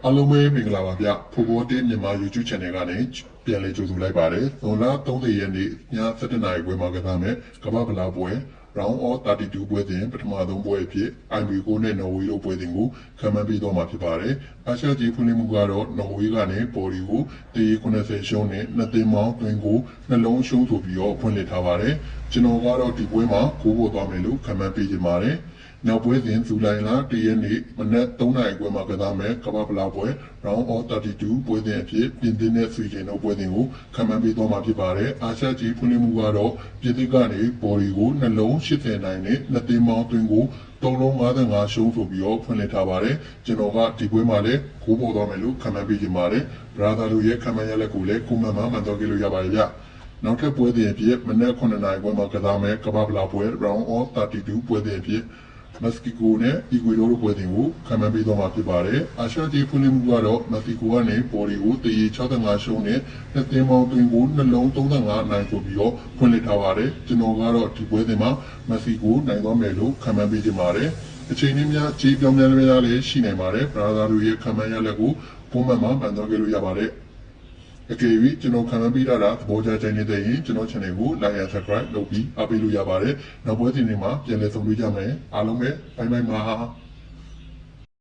အားလုံးပဲမင်္ဂလာပါဗျဖိုးဘောတင်းမြန်မာ YouTube Channel ကနေပြန်လည်ကြိုဆိုလိုက်ပါတယ်။ဇွန်လ30ရက်နေ့ည7:00နာရီခွဲမှာကစားမယ်ကမ္ဘာဖလားပွဲ Round of 32ပွဲစဉ်ပထမဆုံးပွဲအဖြစ် IB9 နဲ့ နော်ဝေးတို့ပွဲစဉ်ကိုခံမှန်းပေးသွားမှာဖြစ်ပါတယ်။အာရှကြီးဖွင့်လှစ်မှုကတော့နော်ဝေးကနေပေါ်ဒီကို180ရှုံးနဲ့2သင်းမောင်းတွင်ကိုနှလုံးရှုံးဆိုပြီးတော့ဖွင့်လှစ်ထားပါတယ်။ကျွန်တော်ကတော့ဒီပွဲမှာကိုးဖို့သွားမယ်လို့ခံမှန်းပေးချင်ပါတယ်။နောက်ပွဲစဉ်ဇူလိုင်လ1ရက်နေ့မနက်3နာရီခွဲမှာကစားမယ်ကမ္ဘာဖလားပွဲ Round of 32ပွဲစဉ်အဖြစ်ပြင်သစ်နဲ့ဆွီဒင်တို့ပွဲစဉ်ကိုခံမှန်းပေးသွားမှာဖြစ်ပါတယ်။အာရှကြီးဖွင့်လှစ်မှုကတော့ပြင်သစ်ကနေပေါ်ဒီကိုနှလုံး80နိုင်နဲ့2သင်းမောင်းတွင်ကို3လုံး55ရှုံးဆိုပြီးတော့ဖွင့်လှစ်ထားပါတယ်။ကျွန်တော်ကဒီပွဲမှာလည်းကိုးပေါ်သွားမယ်လို့ခံမှန်းပေးချင်ပါတယ်။ Brother တို့ရဲ့ခံမှန်းရလက်ကိုလည်းကိုမှန်မှန်တော့ကြည့်လို့ရပါတယ်ဗျ။နောက်ထပ်ပွဲစဉ်အဖြစ်မနက်9နာရီခွဲမှာကစားမယ်ကမ္ဘာဖလားပွဲ Round of 32ပွဲစဉ်အဖြစ်မက္ကဆီကိုနဲ့အီကွေဒေါတို့ပွဲစဉ်ကိုခံမှန်းပေးသွားမှာဖြစ်ပါတယ်။အာရှကြီးဖွင့်လှစ်မှုကတော့မက္ကဆီကိုကနေပေါ်ဒီကို65ရှုံးနဲ့2သင်းပေါင်းတွင်ကိုနှလုံး35နိုင်ဆိုပြီးတော့ဖွင့်လှစ်ထားပါတယ်။ကျွန်တော်ကတော့ဒီပွဲစဉ်မှာမက္ကဆီကိုနိုင်သွားမယ်လို့ခံမှန်းပေးချင်ပါတယ်။အချိန်ကြီးများကြီးပြောင်းပြန်လည်းရှိနိုင်ပါတယ်။ Brother တို့ရဲ့ခံမှန်းရလက်ကိုပုံမှန်မှန်တော့ကြလို့ရပါတယ်။အကယ်၍ကျွန်တော်ခံမှန်းပေးတာသဘောကျတဲ့ရင်ကျွန်တော် channel ကို like and subscribe လုပ်ပြီးအားပေးလို့ရပါတယ်။နောက်ပွဲစဉ်တွေမှာပြန်လည်ဆုံတွေ့ကြမယ်။အားလုံးပဲဘိုင်ဘိုင်ပါ